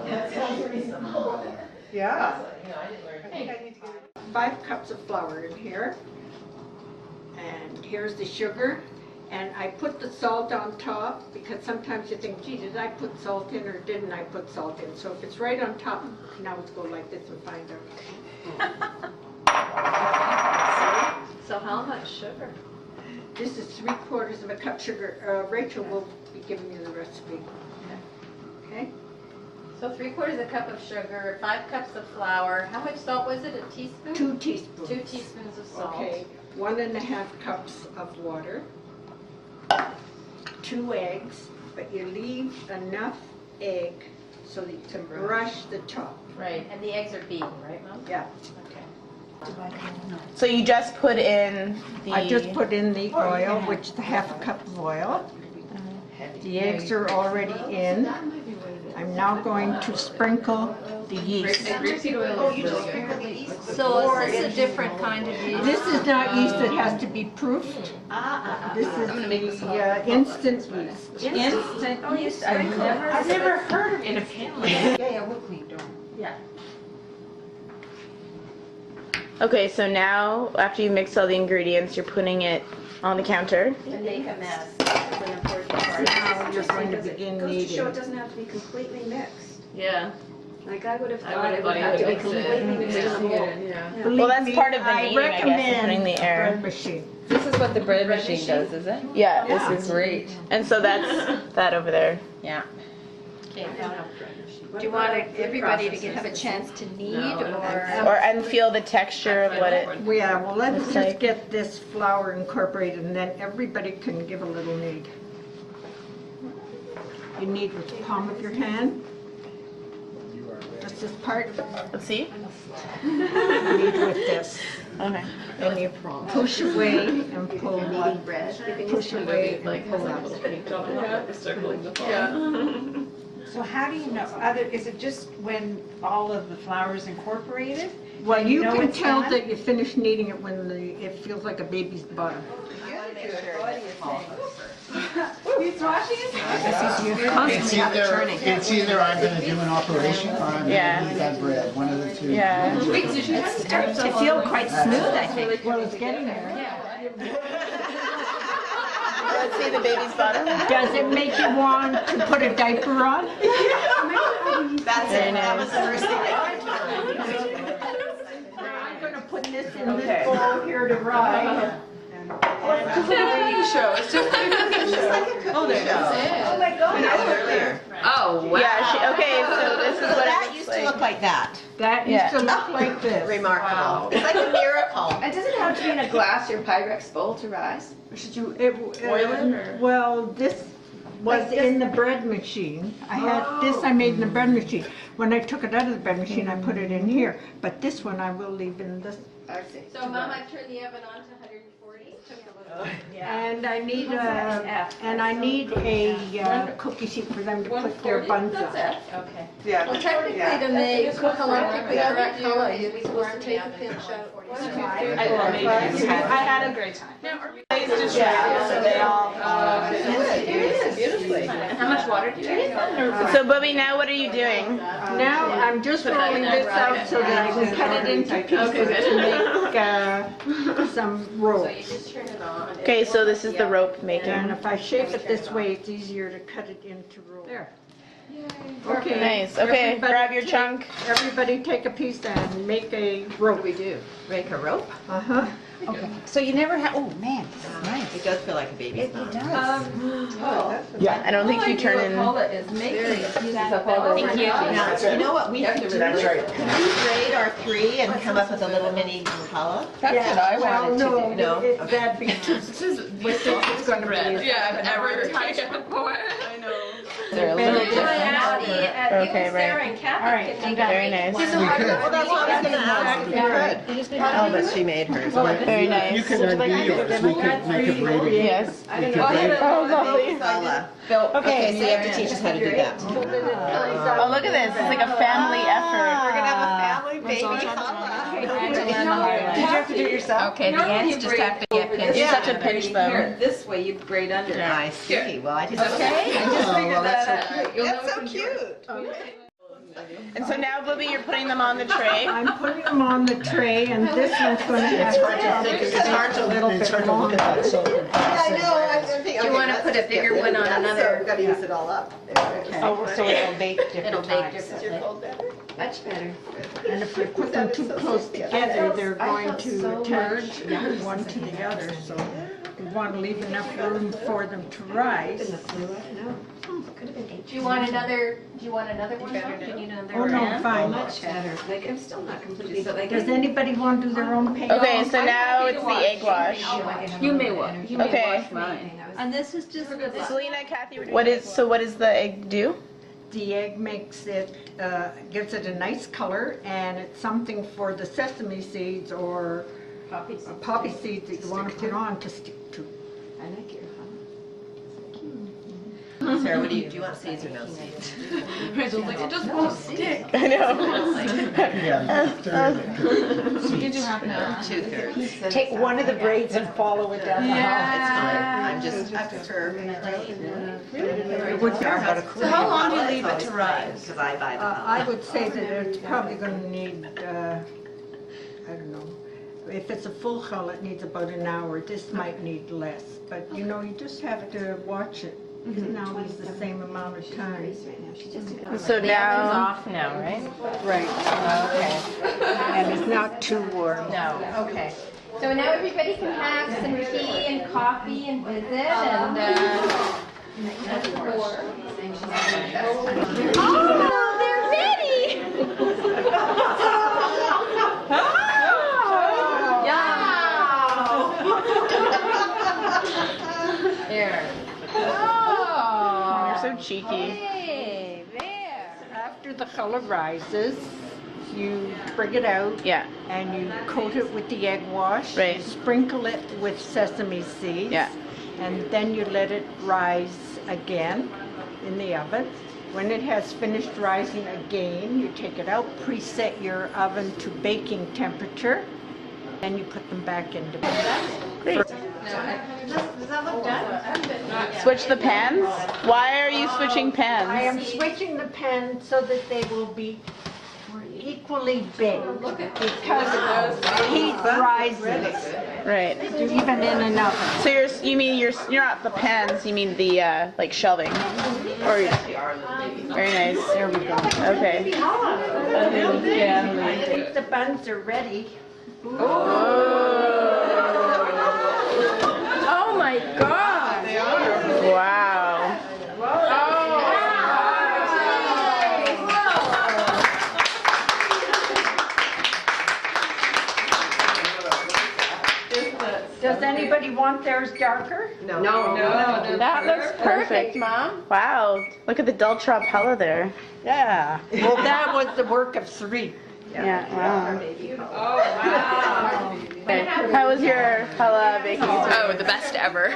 That sounds reasonable. Yeah. I think I need to get 5 cups of flour in here. And here's the sugar. And I put the salt on top because sometimes you think, gee, did I put salt in or didn't I put salt in? So if it's right on top, now let's go like this and find out. So how much sugar? This is 3/4 of a cup sugar. Rachel will be giving you the recipe. Okay? So 3/4 a cup of sugar, 5 cups of flour. How much salt was it? A teaspoon? 2 teaspoons. 2 teaspoons of salt. Okay. 1½ cups of water. 2 eggs, but you leave enough egg so that you can brush the top. Right, and the eggs are beaten, right, Mom? Yeah. Okay. So you just put in the... I just put in the oil, which is 1/2 cup of oil. The eggs are already in. I'm now going to sprinkle the yeast. So is this a different kind of yeast? This is not yeast that has to be proofed. This is the instant yeast. Instant yeast? I've never heard of it. in a pan. Yeah, whipped don't. Yeah. Okay, so now after you mix all the ingredients, you're putting it on the counter. And make a mess. It's an important part. Now you're going to begin Goes to show kneading. it doesn't have to be completely mixed. Yeah. Like I would have I thought would it would have have to be mixed it. completely mixed in the bowl. Yeah. Believe Well, that's me, part of the I kneading, I guess, is recommend putting the air. bread machine. This is what the bread machine does, is it? Yeah, Yeah. this is Great. And so that's that over there. Yeah. Okay, Do you want everybody to have a chance to knead or? And feel the texture of what it... Yeah, well, let's Looks just like- get this flour incorporated and then everybody can give a little knead. You knead with the palm of your hand. That's this part. Let's see. Knead with this. Okay. And you push away and pull one. Push away and pull out. So how do you know, is it just when all of the flour is incorporated? Well, you know can it's tell done? that you finished kneading it when it feels like a baby's bottom. He's washing his It's either I'm going to do an operation or I'm going Yeah. to eat that bread, one of the two. Yeah. to feel quite smooth, I think. Well, it's getting there. Let's see the baby's bottom. Does it make you want to put a diaper on? That's it. That was the first thing I'm going to put this in this bowl here to rise. It's like a cooking show. It's just like a cooking show. Oh, there it is. Oh my God. Oh, wow. Yeah, okay, so this is what That it used looks to like. look like that. That used to look like this. Remarkable. It's like a miracle. And does it have to be in a glass or Pyrex bowl to rise? Or should you? Well, this was in the bread machine. I had this I made in the bread machine. When I took it out of the bread machine, I put it in here. But this one I will leave in this. I see. So Mom, I've turned the oven on to 140. And I need a cookie sheet for them to put their buns on. Okay. Yeah. Well, technically, to make how long did we correct Challah? You're supposed to take a pinch out. I had a great time. Yeah, so they all... beautifully. How much water did you use? So, Bubie, now what are you doing? Now I'm just rolling this out so that I can cut it into pieces to make some rolls. So you just turn it on. Okay, so this is the rope And making. if I shape it this way, it's easier to cut it into rolls. There. Okay. Nice. Okay, Everybody grab your take- chunk. Everybody take a piece and make a rope. What do we do? Make a rope? Uh-huh. Okay, so you never have, oh man, this is nice. It does feel like a baby's mouth. Yeah, I don't think you turn in... is making uses up all the... Thank you. Now, you know what we could do? That's right. Could we braid our 3 and come up with a little mini Challah? That's what I Well, wanted to no, do. No? that'd be too, This is we think it's going to be. Yeah, I've ever tried it before. I know. They're a little different. Okay, right. And Kathy can Very nice. We could. Well, that's what I was going to ask. We could. Oh, but she made hers. Very nice. You could undo yours. We could make a braided. Yes. We could braid it. Oh, lovely. Challah. Okay, so you have to teach us how to do that. Oh, look at this. It's like a family effort. We're going to have a family baby Challah. Did you have to do it yourself? Okay, the ends just have to get pinched. It's such a pinch though. This way you braid under. I see. Well, I just Okay. I just Oh, figured well, that's that so out. cute. That's so cute. And so now, Bubie, you're putting them on the tray. I'm putting them on the tray, and this one's going to have It's hard to little it's bit hard to look at that salt. I know, I think. Do you wanna put a bigger one on another? We've gotta use it all up. Oh, so it'll bake different It'll bake times. differently. Much better. And if you put them too close together, they're going to attach one to the other, so you want to leave enough room for them to rise. Do you want another one? Do you need another Oh, no, pan? fine. Much better. Like, I'm still not completely, but like. Does anybody want to do their own paint? Okay, so now it's the egg wash. You may wash. You may Okay. wash mine. And this is just. Selena, Kathy, what does the egg do? The egg makes it, gives it a nice color, and it's something for the sesame seeds or poppy seeds that you want to put on to stick to. I like your Sarah, what do you want, seeds or no seeds? Rachel's like, it just won't stick. I know. You can do half an hour. 2/3. Take one of the braids and follow it down the hall. It's fine. I prefer. So how long do you leave it to rise? Because I buy them. I would say that it's probably going to need, I don't know, if it's a full challah, it needs about an hour. This might need less, but you know, you just have to watch it. It's not always the same amount of time. So now, Off now, right? Right. Okay. And it's not too warm. No, okay. So now everybody can have some tea and coffee and visit and, oh, they're ready! Here. you're so cheeky. Hey, there. After the challah rises, you bring it out. Yeah. And you coat it with the egg wash. Right. Sprinkle it with sesame seeds. Yeah. And then you let it rise again in the oven. When it has finished rising again, you take it out, preset your oven to baking temperature, and you put them back into Great. Does that look done? Switch the pans? Why are you switching I pans? am switching the pan so that they will be equally baked because heat rises Right. even in an oven. So you're not the pans, you mean the like shelving. Or very nice. There we go. Okay. If the buns are ready, Oh my God! Wow. does anybody want theirs darker? No. That looks perfect, Mom. Wow. Look at the Deltrop hella there. Yeah. Well, that was the work of 3. Yeah. Wow. Oh, wow. How was your hella baking? Oh, the best ever.